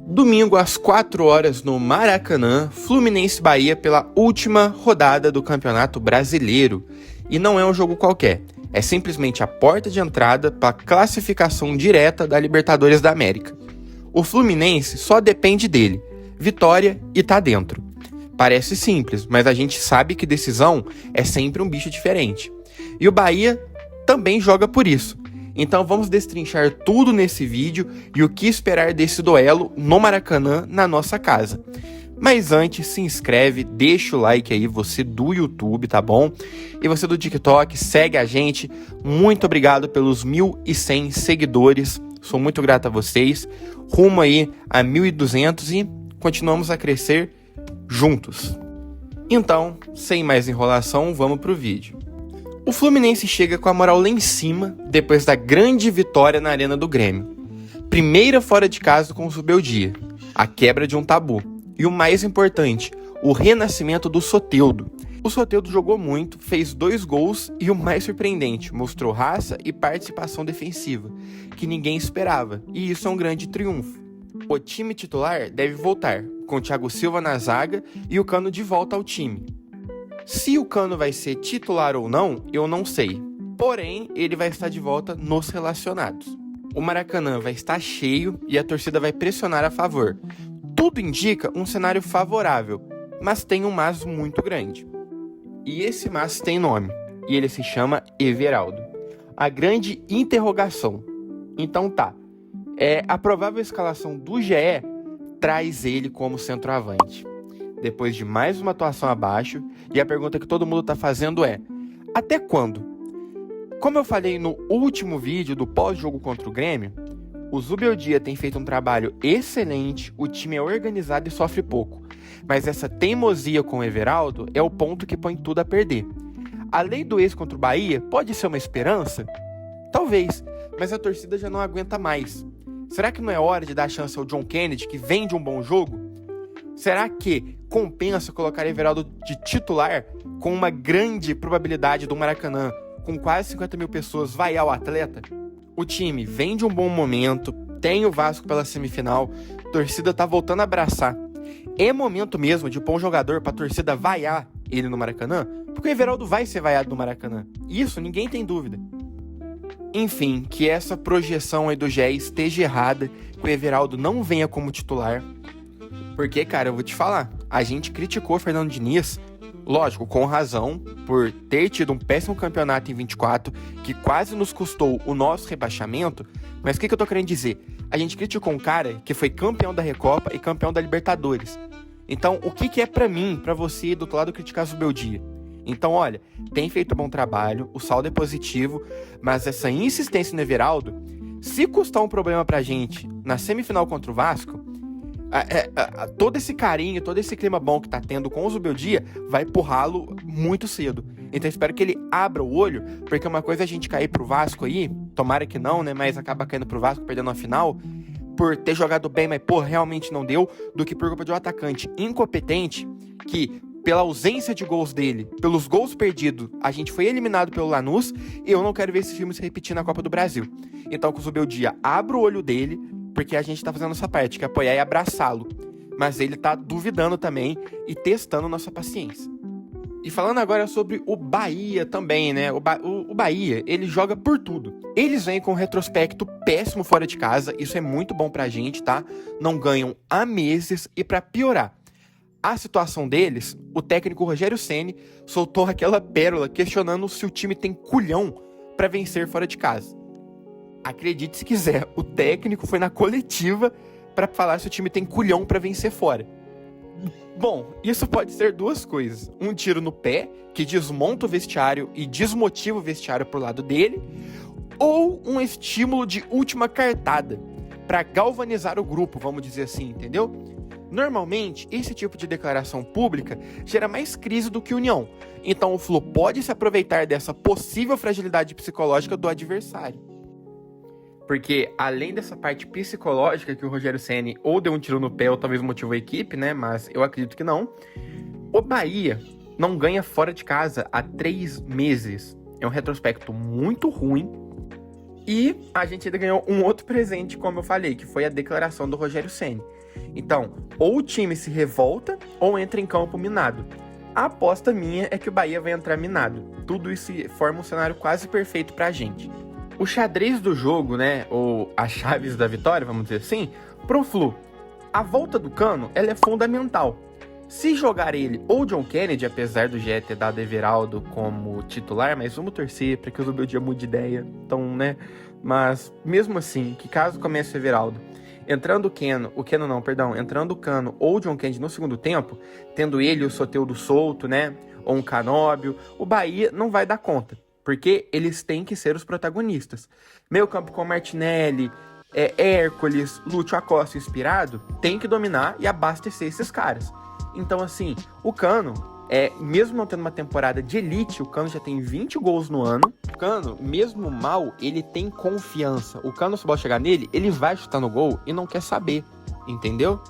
Domingo às 4 horas no Maracanã, Fluminense e Bahia pela última rodada do Campeonato Brasileiro. E não é um jogo qualquer, é simplesmente a porta de entrada para a classificação direta da Libertadores da América. O Fluminense só depende dele, vitória e tá dentro. Parece simples, mas a gente sabe que decisão é sempre um bicho diferente. E o Bahia também joga por isso. Então vamos destrinchar tudo nesse vídeo e o que esperar desse duelo no Maracanã na nossa casa. Mas antes, se inscreve, deixa o like aí, você do YouTube, tá bom? E você do TikTok, segue a gente. Muito obrigado pelos 1.100 seguidores, sou muito grato a vocês. Rumo aí a 1.200 e continuamos a crescer juntos. Então, sem mais enrolação, vamos pro vídeo. O Fluminense chega com a moral lá em cima depois da grande vitória na Arena do Grêmio. Primeira fora de casa com o Zubeldia, a quebra de um tabu. E o mais importante, o renascimento do Soteldo. O Soteldo jogou muito, fez 2 gols e o mais surpreendente, mostrou raça e participação defensiva, que ninguém esperava, e isso é um grande triunfo. O time titular deve voltar, com o Thiago Silva na zaga e o Cano de volta ao time. Se o Cano vai ser titular ou não, eu não sei. Porém, ele vai estar de volta nos relacionados. O Maracanã vai estar cheio e a torcida vai pressionar a favor. Tudo indica um cenário favorável, mas tem um mas muito grande. E esse mas tem nome, e ele se chama Everaldo. A grande interrogação. Então tá, a provável escalação do GE traz ele como centroavante. Depois de mais uma atuação abaixo, e a pergunta que todo mundo está fazendo é: até quando? Como eu falei no último vídeo do pós-jogo contra o Grêmio, o Zubeldia tem feito um trabalho excelente, o time é organizado e sofre pouco. Mas essa teimosia com o Everaldo é o ponto que põe tudo a perder. A lei do ex contra o Bahia pode ser uma esperança? Talvez, mas a torcida já não aguenta mais. Será que não é hora de dar chance ao John Kennedy, que vem de um bom jogo? Será que compensa colocar Everaldo de titular com uma grande probabilidade do Maracanã, com quase 50 mil pessoas, vaiar o atleta? O time vem de um bom momento, tem o Vasco pela semifinal, a torcida tá voltando a abraçar. É momento mesmo de pôr um jogador pra torcida vaiar ele no Maracanã? Porque o Everaldo vai ser vaiado no Maracanã. Isso ninguém tem dúvida. Enfim, que essa projeção aí do GE esteja errada, que o Everaldo não venha como titular. Porque, cara, eu vou te falar, a gente criticou o Fernando Diniz, lógico, com razão, por ter tido um péssimo campeonato em 24, que quase nos custou o nosso rebaixamento, mas o que eu tô querendo dizer? A gente criticou um cara que foi campeão da Recopa e campeão da Libertadores. Então, o que é pra mim, pra você, do outro lado, criticar o Zubeldia? Então, olha, tem feito bom trabalho, o saldo é positivo, mas essa insistência no Everaldo, se custar um problema pra gente na semifinal contra o Vasco, todo esse carinho, todo esse clima bom que tá tendo com o Zubeldia vai empurrá-lo muito cedo. Então espero que ele abra o olho, porque uma coisa é a gente cair pro Vasco aí, tomara que não, né, mas acaba caindo pro Vasco, perdendo a final, por ter jogado bem, mas realmente não deu, do que por culpa de um atacante incompetente, que pela ausência de gols dele, pelos gols perdidos, a gente foi eliminado pelo Lanús, e eu não quero ver esse filme se repetir na Copa do Brasil. Então que o Zubeldia abra o olho dele, porque a gente tá fazendo essa parte, que é apoiar e abraçá-lo. Mas ele tá duvidando também e testando nossa paciência. E falando agora sobre o Bahia também, né? O Bahia, ele joga por tudo. Eles vêm com um retrospecto péssimo fora de casa, isso é muito bom pra gente, tá? Não ganham há meses e pra piorar a situação deles, o técnico Rogério Ceni soltou aquela pérola questionando se o time tem culhão pra vencer fora de casa. Acredite se quiser, o técnico foi na coletiva para falar se o time tem culhão para vencer fora. Bom, isso pode ser 2 coisas. Um tiro no pé, que desmonta o vestiário e desmotiva o vestiário pro lado dele, ou um estímulo de última cartada, para galvanizar o grupo, vamos dizer assim, entendeu? Normalmente, esse tipo de declaração pública gera mais crise do que união. Então o Flu pode se aproveitar dessa possível fragilidade psicológica do adversário. Porque, além dessa parte psicológica que o Rogério Ceni ou deu um tiro no pé ou talvez motivou a equipe, né? Mas eu acredito que não. O Bahia não ganha fora de casa há 3 meses. É um retrospecto muito ruim. E a gente ainda ganhou um outro presente, como eu falei, que foi a declaração do Rogério Ceni. Então, ou o time se revolta ou entra em campo minado. A aposta minha é que o Bahia vai entrar minado. Tudo isso forma um cenário quase perfeito pra gente. O xadrez do jogo, né, ou as chaves da vitória, vamos dizer assim, pro Flu. A volta do Cano, ela é fundamental. Se jogar ele ou John Kennedy, apesar do GE ter dado Everaldo como titular, mas vamos torcer para que o Zubeldia mude de ideia, então, né, mas mesmo assim, que caso comece o Everaldo, entrando o Cano ou o John Kennedy no segundo tempo, tendo ele o Soteldo solto, né, ou um Canóbio, o Bahia não vai dar conta, porque eles têm que ser os protagonistas. Meio campo com Martinelli, Hércules, Lúcio Acosta inspirado, tem que dominar e abastecer esses caras. Então, assim, o Cano, mesmo não tendo uma temporada de elite, o Cano já tem 20 gols no ano. O Cano, mesmo mal, ele tem confiança. O Cano, se a bola chegar nele, ele vai chutar no gol e não quer saber, entendeu?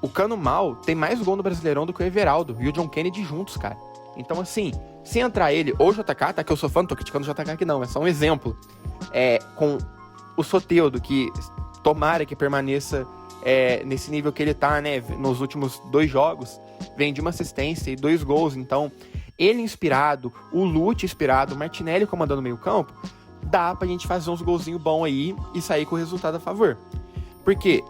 O Cano mal tem mais gol no Brasileirão do que o Everaldo e o John Kennedy juntos, cara. Então, assim, se entrar ele ou o JK, tá? Que eu sou fã, não tô criticando o JK aqui não, é só um exemplo. Com o Soteldo, que tomara que permaneça nesse nível que ele tá, né, nos últimos 2 jogos, vem de uma assistência e 2 gols, então ele inspirado, o Lute inspirado, o Martinelli comandando o meio campo, dá pra gente fazer uns golzinhos bons aí e sair com o resultado a favor, porque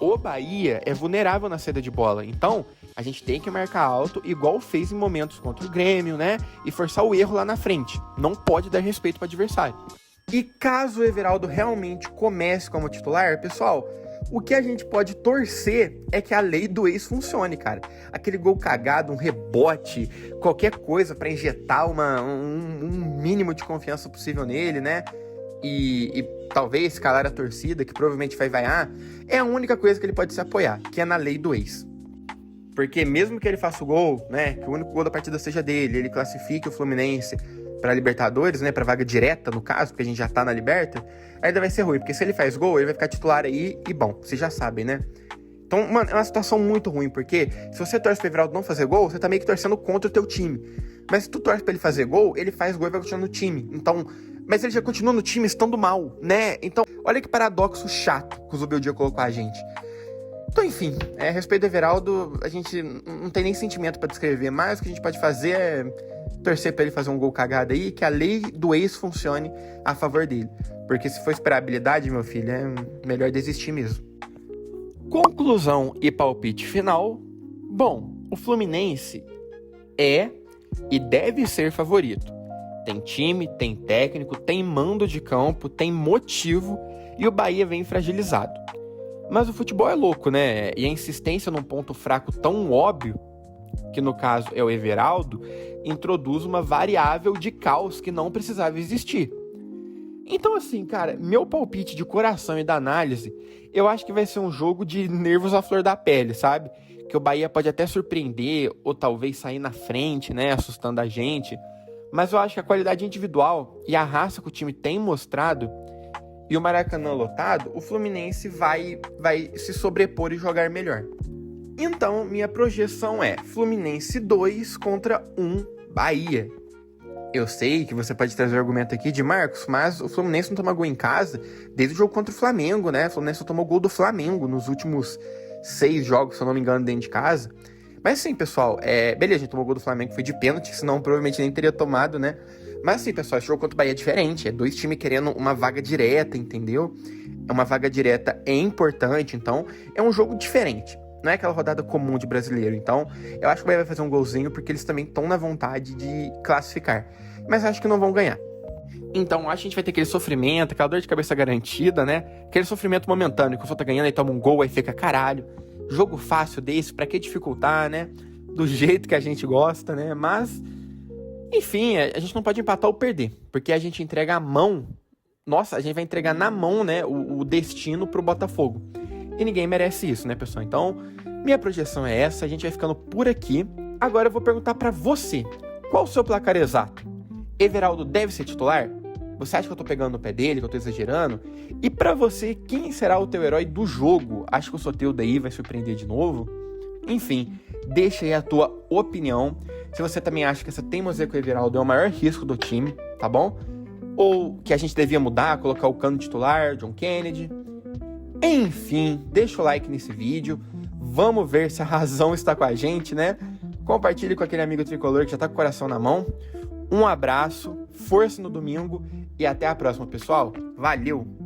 o Bahia é vulnerável na saída de bola, então a gente tem que marcar alto, igual fez em momentos contra o Grêmio, né, e forçar o erro lá na frente, não pode dar respeito pro adversário. E caso o Everaldo realmente comece como titular, pessoal, o que a gente pode torcer é que a lei do ex funcione, cara. Aquele gol cagado, um rebote, qualquer coisa pra injetar um mínimo de confiança possível nele, né? E talvez calar a torcida, que provavelmente vai vaiar, é a única coisa que ele pode se apoiar, que é na lei do ex. Porque mesmo que ele faça o gol, né, que o único gol da partida seja dele, ele classifique o Fluminense pra Libertadores, né, pra vaga direta, no caso, porque a gente já tá na Liberta, ainda vai ser ruim, porque se ele faz gol, ele vai ficar titular aí, e bom, vocês já sabem, né? Então, mano, é uma situação muito ruim, porque se você torce pro Everaldo não fazer gol, você tá meio que torcendo contra o teu time. Mas se tu torce pra ele fazer gol, ele faz gol e vai continuar no time. Então, mas ele já continua no time estando mal, né? Então, olha que paradoxo chato que o Zubeldia colocou a gente. Então, enfim, a respeito do Everaldo, a gente não tem nem sentimento pra descrever, mas o que a gente pode fazer é torcer pra ele fazer um gol cagado aí, que a lei do ex funcione a favor dele. Porque se for esperar habilidade, meu filho, é melhor desistir mesmo. Conclusão e palpite final. Bom, o Fluminense é e deve ser favorito. Tem time, tem técnico, tem mando de campo, tem motivo e o Bahia vem fragilizado. Mas o futebol é louco, né? E a insistência num ponto fraco tão óbvio, que no caso é o Everaldo, introduz uma variável de caos que não precisava existir. Então, assim, cara, meu palpite de coração e da análise, eu acho que vai ser um jogo de nervos à flor da pele, sabe? Que o Bahia pode até surpreender ou talvez sair na frente, né? Assustando a gente. Mas eu acho que a qualidade individual e a raça que o time tem mostrado e o Maracanã lotado, o Fluminense vai se sobrepor e jogar melhor. Então, minha projeção é Fluminense 2 contra 1 Bahia. Eu sei que você pode trazer o argumento aqui de Marcos, mas o Fluminense não toma gol em casa desde o jogo contra o Flamengo, né? O Fluminense só tomou gol do Flamengo nos últimos 6 jogos, se eu não me engano, dentro de casa. Mas sim, pessoal, beleza, a gente tomou gol do Flamengo, foi de pênalti, senão provavelmente nem teria tomado, né? Mas sim, pessoal, esse jogo contra o Bahia é diferente, é 2 times querendo uma vaga direta, entendeu? É uma vaga direta importante, então é um jogo diferente. Não é aquela rodada comum de brasileiro. Então, eu acho que o Bahia vai fazer um golzinho, porque eles também estão na vontade de classificar. Mas acho que não vão ganhar. Então, acho que a gente vai ter aquele sofrimento, aquela dor de cabeça garantida, né? Aquele sofrimento momentâneo, que o pessoal tá ganhando e toma um gol, aí fica, caralho, jogo fácil desse, pra que dificultar, né? Do jeito que a gente gosta, né? Mas, enfim, a gente não pode empatar ou perder, porque a gente entrega a mão. Nossa, a gente vai entregar na mão, né, o destino pro Botafogo. E ninguém merece isso, né, pessoal? Então, minha projeção é essa, a gente vai ficando por aqui. Agora eu vou perguntar pra você, qual o seu placar exato? Everaldo deve ser titular? Você acha que eu tô pegando no pé dele, que eu tô exagerando? E pra você, quem será o teu herói do jogo? Acho que o Soteldo aí vai surpreender de novo? Enfim, deixa aí a tua opinião. Se você também acha que essa teimosia com o Everaldo é o maior risco do time, tá bom? Ou que a gente devia mudar, colocar o Cano titular, John Kennedy. Enfim, deixa o like nesse vídeo, vamos ver se a razão está com a gente, né? Compartilhe com aquele amigo tricolor que já tá com o coração na mão. Um abraço, força no domingo e até a próxima, pessoal. Valeu!